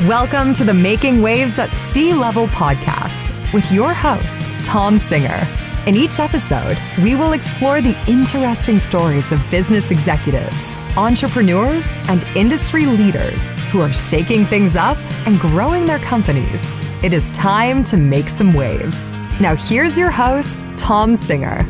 Welcome to the Making Waves at Sea Level podcast with your host, Tom Singer. In each episode, we will explore the interesting stories of business executives, entrepreneurs, and industry leaders who are shaking things up and growing their companies. It is time to make some waves. Now here's your host, Tom Singer.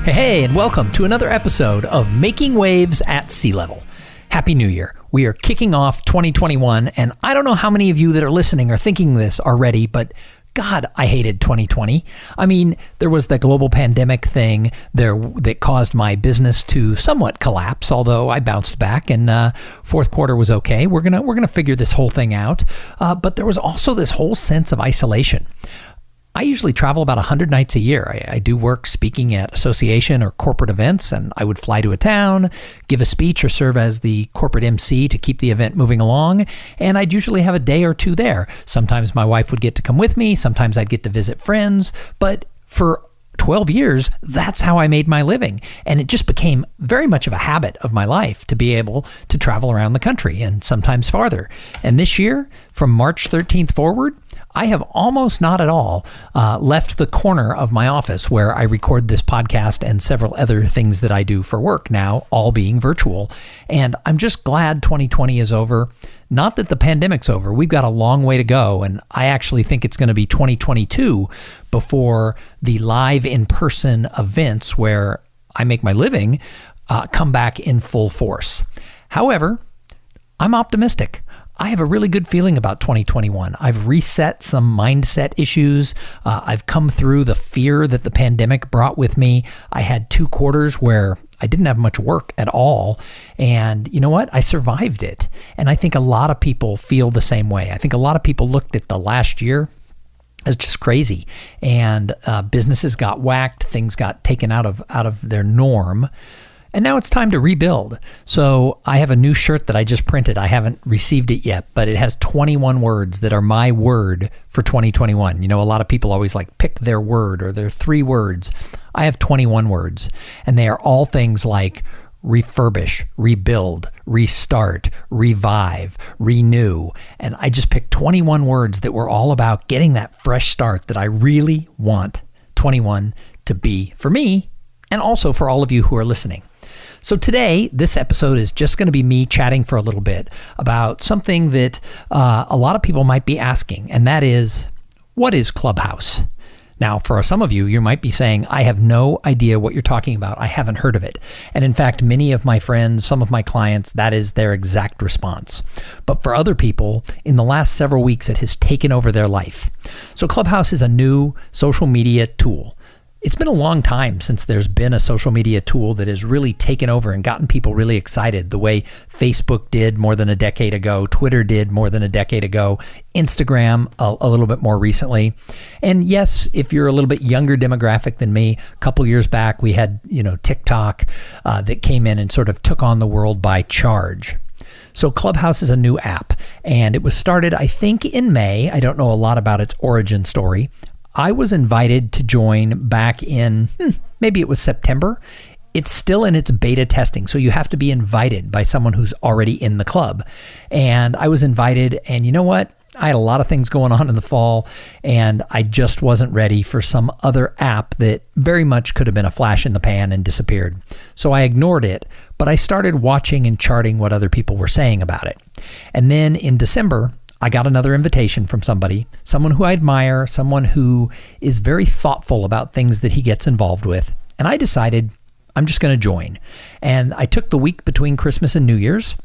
Hey, and welcome to another episode of Making Waves at Sea Level. Happy New Year. We are kicking off 2021, and I don't know how many of you that are listening are thinking this already, but God, I hated 2020. I mean, there was the global pandemic thing there that caused my business to somewhat collapse, although I bounced back and fourth quarter was okay. We're gonna figure this whole thing out. But there was also this whole sense of isolation. I usually travel about 100 nights a year. I do work speaking at association or corporate events, and I would fly to a town, give a speech, or serve as the corporate MC to keep the event moving along, and I'd usually have a day or two there. Sometimes my wife would get to come with me, sometimes I'd get to visit friends, but for 12 years, that's how I made my living. And it just became very much of a habit of my life to be able to travel around the country and sometimes farther. And this year, from March 13th forward, I have almost not at all left the corner of my office where I record this podcast and several other things that I do for work now, all being virtual. And I'm just glad 2020 is over. Not that the pandemic's over. We've got a long way to go. And I actually think it's going to be 2022 before the live in-person events where I make my living come back in full force. However, I'm optimistic. I have a really good feeling about 2021. I've reset some mindset issues. I've come through the fear that the pandemic brought with me. I had 2 quarters where I didn't have much work at all. And you know what? I survived it. And I think a lot of people feel the same way. I think a lot of people looked at the last year as just crazy. And businesses got whacked. Things got taken out of their norm. And now it's time to rebuild. So I have a new shirt that I just printed. I haven't received it yet, but it has 21 words that are my word for 2021. You know, a lot of people always like pick their word or their 3 words. I have 21 words, and they are all things like refurbish, rebuild, restart, revive, renew. And I just picked 21 words that were all about getting that fresh start that I really want 21 to be for me and also for all of you who are listening. So today, this episode is just going to be me chatting for a little bit about something that a lot of people might be asking, and that is, what is Clubhouse? Now, for some of you, you might be saying, I have no idea what you're talking about. I haven't heard of it. And in fact, many of my friends, some of my clients, that is their exact response. But for other people, in the last several weeks, it has taken over their life. So Clubhouse is a new social media tool. It's been a long time since there's been a social media tool that has really taken over and gotten people really excited the way Facebook did more than a decade ago, Twitter did more than a decade ago, Instagram a little bit more recently. And yes, if you're a little bit younger demographic than me, a couple years back we had, TikTok that came in and sort of took on the world by charge. So Clubhouse is a new app, and it was started, I think, in May. I don't know a lot about its origin story. I was invited to join back in, maybe it was September. It's still in its beta testing, so you have to be invited by someone who's already in the club. And I was invited, and you know what? I had a lot of things going on in the fall, and I just wasn't ready for some other app that very much could have been a flash in the pan and disappeared. So I ignored it, but I started watching and charting what other people were saying about it. And then in December, I got another invitation from someone who I admire, someone who is very thoughtful about things that he gets involved with. And I decided I'm just going to join. And I took the week between Christmas and New Year's.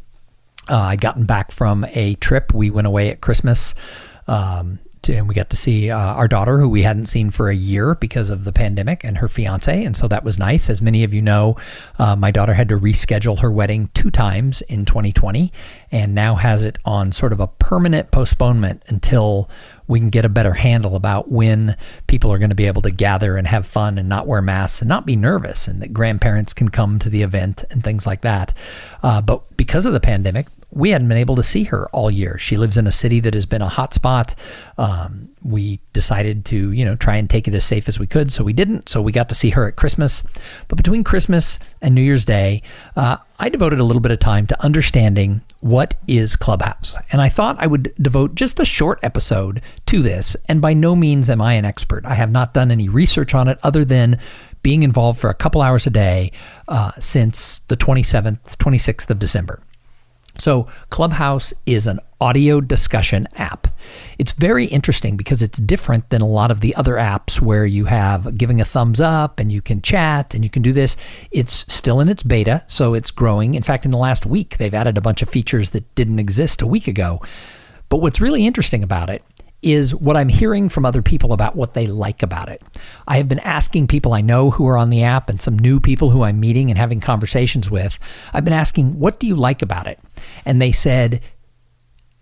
I'd gotten back from a trip. We went away at Christmas and we got to see our daughter, who we hadn't seen for a year because of the pandemic, and her fiance. And so that was nice. As many of you know, my daughter had to reschedule her wedding 2 times in 2020 and now has it on sort of a permanent postponement until we can get a better handle about when people are going to be able to gather and have fun and not wear masks and not be nervous, and that grandparents can come to the event and things like that. But because of the pandemic, we hadn't been able to see her all year. She lives in a city that has been a hot spot. We decided to, try and take it as safe as we could, so we didn't. So we got to see her at Christmas. But between Christmas and New Year's Day, I devoted a little bit of time to understanding what is Clubhouse? And I thought I would devote just a short episode to this. And by no means am I an expert. I have not done any research on it other than being involved for a couple hours a day since the 26th of December. So Clubhouse is an audio discussion app. It's very interesting because it's different than a lot of the other apps where you have giving a thumbs up and you can chat and you can do this. It's still in its beta, so it's growing. In fact, in the last week, they've added a bunch of features that didn't exist a week ago. But what's really interesting about it is what I'm hearing from other people about what they like about it. I have been asking people I know who are on the app and some new people who I'm meeting and having conversations with. I've been asking, what do you like about it? And they said,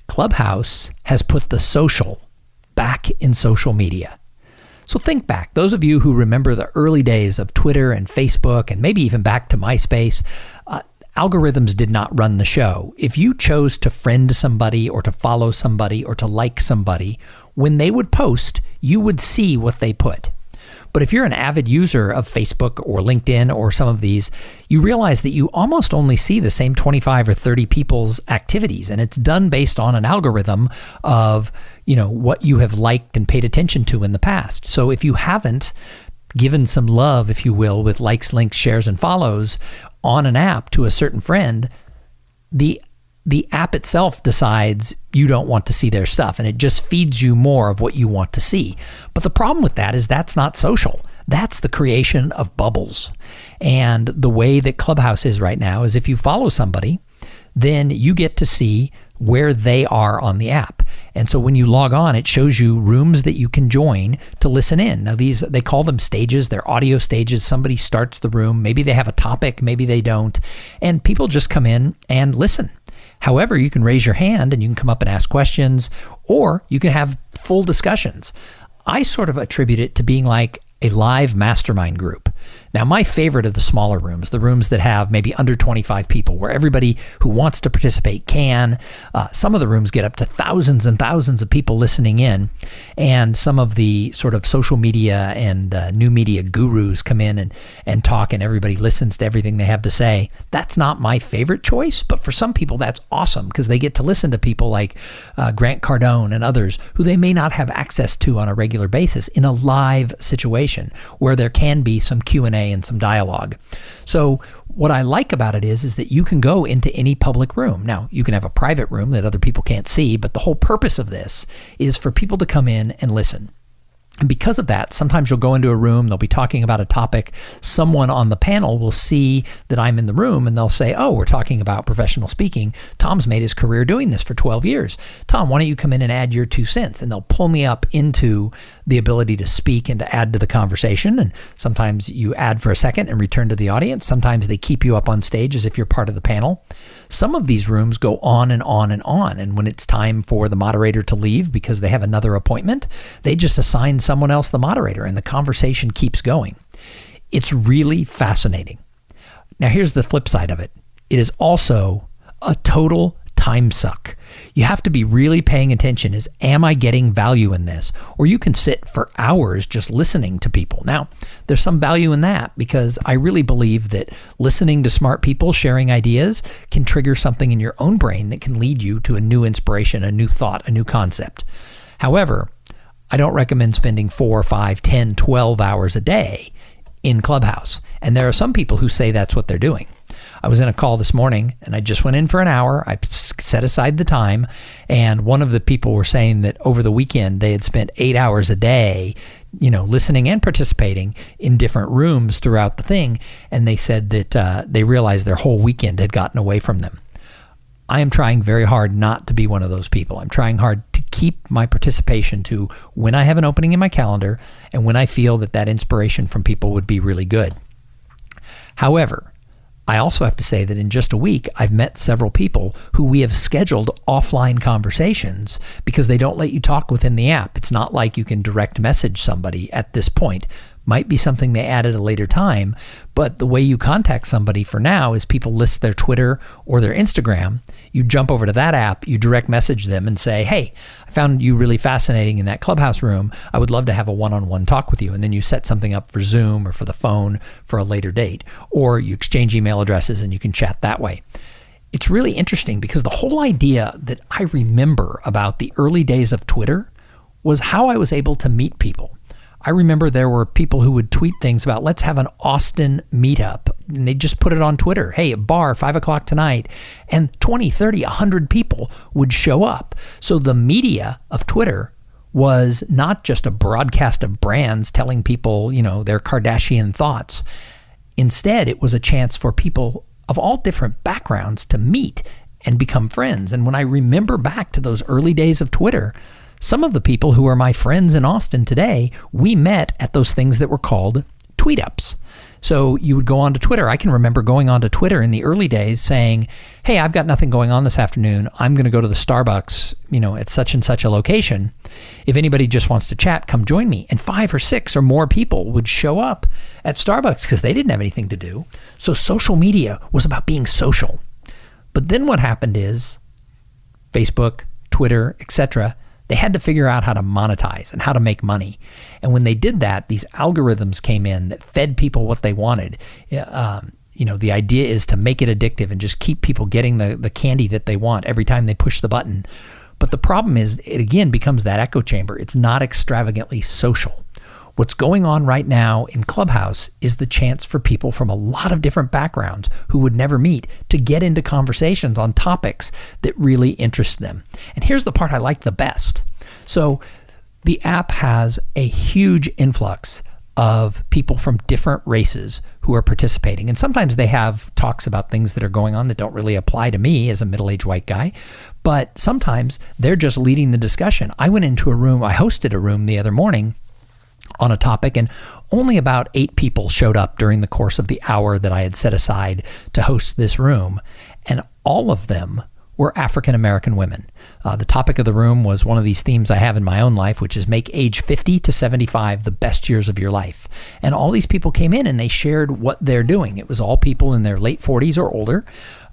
Clubhouse has put the social back in social media. So think back, those of you who remember the early days of Twitter and Facebook and maybe even back to MySpace, algorithms did not run the show. If you chose to friend somebody or to follow somebody or to like somebody, when they would post, you would see what they put. But if you're an avid user of Facebook or LinkedIn or some of these, you realize that you almost only see the same 25 or 30 people's activities. And it's done based on an algorithm of, what you have liked and paid attention to in the past. So if you haven't given some love, if you will, with likes, links, shares, and follows on an app to a certain friend, the app itself decides you don't want to see their stuff, and it just feeds you more of what you want to see. But the problem with that is that's not social. That's the creation of bubbles. And the way that Clubhouse is right now is if you follow somebody, then you get to see where they are on the app. And so when you log on, it shows you rooms that you can join to listen in. Now these, they call them stages. They're audio stages. Somebody starts the room. Maybe they have a topic, maybe they don't. And people just come in and listen. However, you can raise your hand and you can come up and ask questions, or you can have full discussions. I sort of attribute it to being like a live mastermind group. Now, my favorite are the smaller rooms, the rooms that have maybe under 25 people, where everybody who wants to participate can. Some of the rooms get up to thousands and thousands of people listening in, and some of the sort of social media and new media gurus come in and talk, and everybody listens to everything they have to say. That's not my favorite choice, but for some people, that's awesome because they get to listen to people like Grant Cardone and others who they may not have access to on a regular basis in a live situation where there can be some Q&A and some dialogue. So what I like about it is that you can go into any public room. Now, you can have a private room that other people can't see, but the whole purpose of this is for people to come in and listen. And because of that, sometimes you'll go into a room, they'll be talking about a topic. Someone on the panel will see that I'm in the room and they'll say, oh, we're talking about professional speaking. Tom's made his career doing this for 12 years. Tom, why don't you come in and add your 2 cents? And they'll pull me up into the ability to speak and to add to the conversation. And sometimes you add for a second and return to the audience. Sometimes they keep you up on stage as if you're part of the panel. Some of these rooms go on and on and on. And when it's time for the moderator to leave because they have another appointment, they just assign someone else the moderator and the conversation keeps going. It's really fascinating. Now, here's the flip side of it. It is also a total time suck. You have to be really paying attention is, am I getting value in this? Or you can sit for hours just listening to people. Now, there's some value in that because I really believe that listening to smart people sharing ideas can trigger something in your own brain that can lead you to a new inspiration, a new thought, a new concept. However, I don't recommend spending 4, 5, 10, 12 hours a day in Clubhouse. And there are some people who say that's what they're doing. I was in a call this morning and I just went in for an hour. I set aside the time, and one of the people were saying that over the weekend they had spent 8 hours a day, listening and participating in different rooms throughout the thing. And they said that they realized their whole weekend had gotten away from them. I am trying very hard not to be one of those people. I'm trying hard to keep my participation to when I have an opening in my calendar and when I feel that inspiration from people would be really good. However, I also have to say that in just a week, I've met several people who we have scheduled offline conversations because they don't let you talk within the app. It's not like you can direct message somebody at this point. Might be something they add at a later time, but the way you contact somebody for now is people list their Twitter or their Instagram. You jump over to that app, you direct message them and say, hey, I found you really fascinating in that Clubhouse room. I would love to have a one-on-one talk with you. And then you set something up for Zoom or for the phone for a later date, or you exchange email addresses and you can chat that way. it's really interesting because the whole idea that I remember about the early days of Twitter was how I was able to meet people. I remember there were people who would tweet things about, let's have an Austin meetup. And they'd just put it on Twitter. Hey, a bar, 5 o'clock tonight. And 20, 30, 100 people would show up. So the media of Twitter was not just a broadcast of brands telling people, their Kardashian thoughts. Instead, it was a chance for people of all different backgrounds to meet and become friends. And when I remember back to those early days of Twitter, some of the people who are my friends in Austin today, we met at those things that were called tweet-ups. So you would go onto Twitter. I can remember going onto Twitter in the early days saying, hey, I've got nothing going on this afternoon. I'm going to go to the Starbucks, at such and such a location. If anybody just wants to chat, come join me. And 5 or 6 or more people would show up at Starbucks because they didn't have anything to do. So social media was about being social. But then what happened is Facebook, Twitter, etc., they had to figure out how to monetize and how to make money. And when they did that, these algorithms came in that fed people what they wanted. The idea is to make it addictive and just keep people getting the candy that they want every time they push the button. But the problem is, it again becomes that echo chamber. It's not extravagantly social. What's going on right now in Clubhouse is the chance for people from a lot of different backgrounds who would never meet to get into conversations on topics that really interest them. And here's the part I like the best. So the app has a huge influx of people from different races who are participating. And sometimes they have talks about things that are going on that don't really apply to me as a middle-aged white guy. But sometimes they're just leading the discussion. I hosted a room the other morning on a topic, and only about 8 people showed up during the course of the hour that I had set aside to host this room, and all of them were African American women. The topic of the room was one of these themes I have in my own life, which is make age 50 to 75 the best years of your life. And all these people came in and they shared what they're doing. It was all people in their late 40s or older,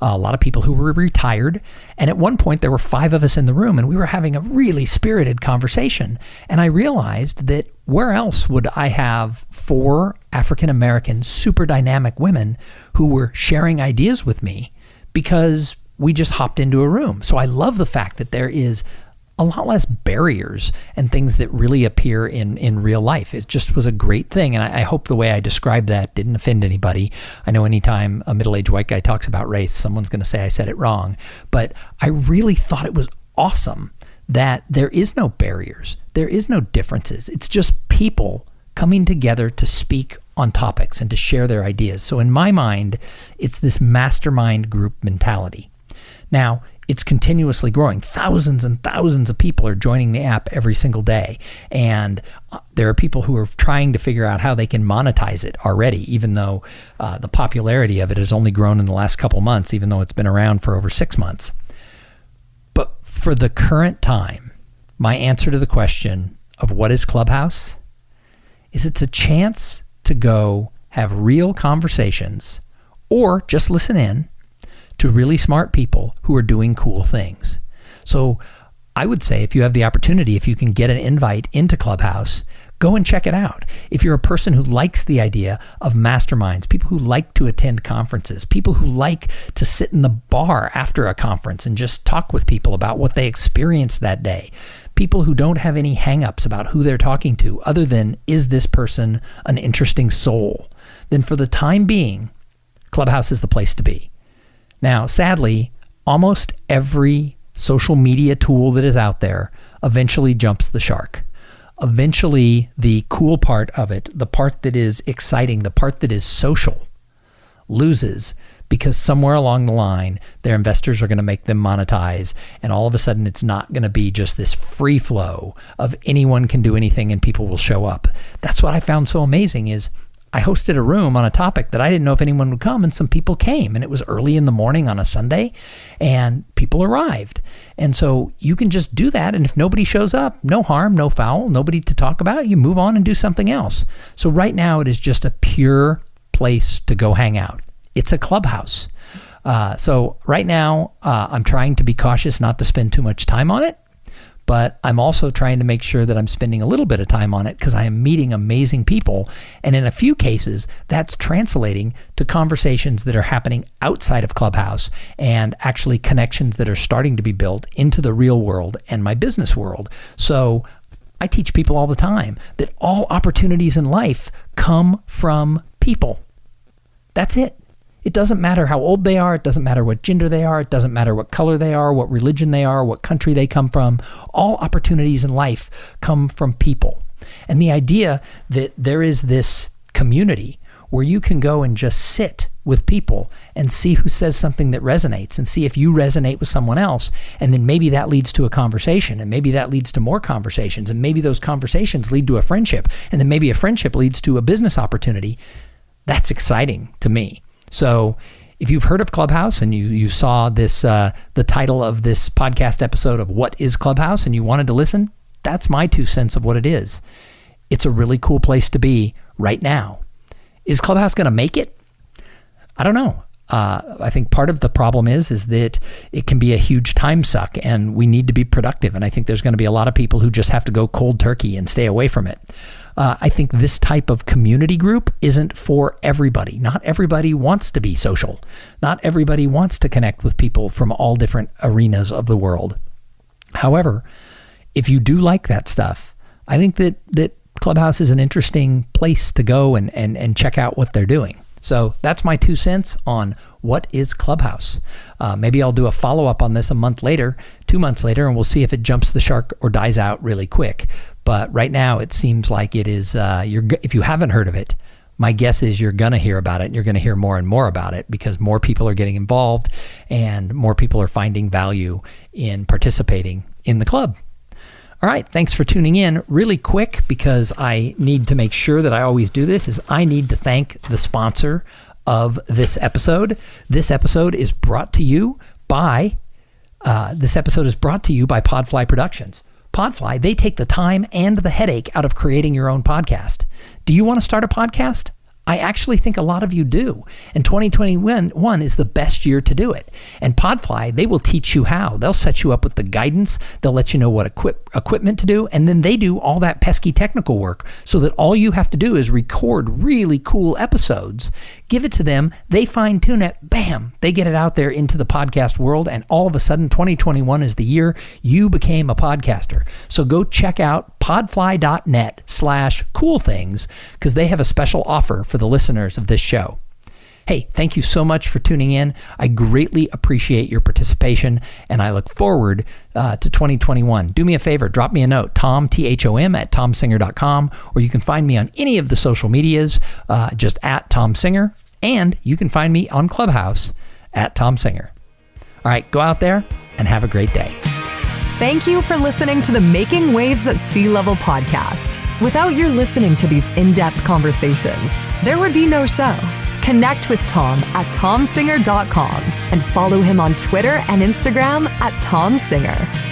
a lot of people who were retired. And at one point, there were 5 of us in the room, and we were having a really spirited conversation. And I realized that where else would I have 4 African American super dynamic women who were sharing ideas with me, because we just hopped into a room. So I love the fact that there is a lot less barriers and things that really appear in real life. It just was a great thing. And I hope the way I described that didn't offend anybody. I know anytime a middle-aged white guy talks about race, someone's going to say I said it wrong. But I really thought it was awesome that there is no barriers. There is no differences. It's just people coming together to speak on topics and to share their ideas. So in my mind, it's this mastermind group mentality. Now, it's continuously growing. Thousands and thousands of people are joining the app every single day. And there are people who are trying to figure out how they can monetize it already, even though the popularity of it has only grown in the last couple months, even though it's been around for over 6 months. But for the current time, my answer to the question of what is Clubhouse is it's a chance to go have real conversations or just listen in to really smart people who are doing cool things. So I would say if you have the opportunity, if you can get an invite into Clubhouse, go and check it out. If you're a person who likes the idea of masterminds, people who like to attend conferences, people who like to sit in the bar after a conference and just talk with people about what they experienced that day, people who don't have any hangups about who they're talking to other than, is this person an interesting soul? Then for the time being, Clubhouse is the place to be. Now, sadly, almost every social media tool that is out there eventually jumps the shark. Eventually, the cool part of it, the part that is exciting, the part that is social, loses because somewhere along the line, their investors are going to make them monetize, and all of a sudden, it's not going to be just this free flow of anyone can do anything and people will show up. That's what I found so amazing is I hosted a room on a topic that I didn't know if anyone would come, and some people came, and it was early in the morning on a Sunday, and people arrived. And so you can just do that, and if nobody shows up, no harm, no foul, nobody to talk about, you move on and do something else. So right now it is just a pure place to go hang out. It's a clubhouse. So right now I'm trying to be cautious not to spend too much time on it, but I'm also trying to make sure that I'm spending a little bit of time on it because I am meeting amazing people. And in a few cases, that's translating to conversations that are happening outside of Clubhouse and actually connections that are starting to be built into the real world and my business world. So I teach people all the time that all opportunities in life come from people. That's it. It doesn't matter how old they are. It doesn't matter what gender they are. It doesn't matter what color they are, what religion they are, what country they come from. All opportunities in life come from people. And the idea that there is this community where you can go and just sit with people and see who says something that resonates and see if you resonate with someone else. And then maybe that leads to a conversation, and maybe that leads to more conversations, and maybe those conversations lead to a friendship, and then maybe a friendship leads to a business opportunity. That's exciting to me. So if you've heard of Clubhouse and you saw this, the title of this podcast episode of What is Clubhouse, and you wanted to listen, that's my 2 cents of what it is. It's a really cool place to be right now. Is Clubhouse going to make it? I don't know. I think part of the problem is that it can be a huge time suck, and we need to be productive. And I think there's going to be a lot of people who just have to go cold turkey and stay away from it. I think this type of community group isn't for everybody. Not everybody wants to be social. Not everybody wants to connect with people from all different arenas of the world. However, if you do like that stuff, I think that Clubhouse is an interesting place to go and check out what they're doing. So that's my 2 cents on what is Clubhouse. Maybe I'll do a follow-up on this a month later, 2 months later, and we'll see if it jumps the shark or dies out really quick. But right now, it seems like it is, if you haven't heard of it, my guess is you're going to hear about it, and you're going to hear more and more about it because more people are getting involved and more people are finding value in participating in the club. All right, thanks for tuning in. Really quick, because I need to make sure that I always do this, is I need to thank the sponsor of this episode. This episode is brought to you by Podfly Productions. Podfly, they take the time and the headache out of creating your own podcast. Do you want to start a podcast? I actually think a lot of you do. And 2021 is the best year to do it. And Podfly, they will teach you how. They'll set you up with the guidance. They'll let you know what equipment to do. And then they do all that pesky technical work so that all you have to do is record really cool episodes, give it to them, they fine tune it, bam, they get it out there into the podcast world. And all of a sudden, 2021 is the year you became a podcaster. So go check out podfly.net/coolthings because they have a special offer for the listeners of this show. Hey, thank you so much for tuning in. I greatly appreciate your participation, and I look forward to 2021. Do me a favor, drop me a note, Tom, T-H-O-M, @tomsinger.com, or you can find me on any of the social medias, just @TomSinger, and you can find me on Clubhouse @TomSinger. All right, go out there and have a great day. Thank you for listening to the Making Waves at Sea Level podcast. Without your listening to these in-depth conversations, there would be no show. Connect with Tom @tomsinger.com and follow him on Twitter and Instagram @TomSinger.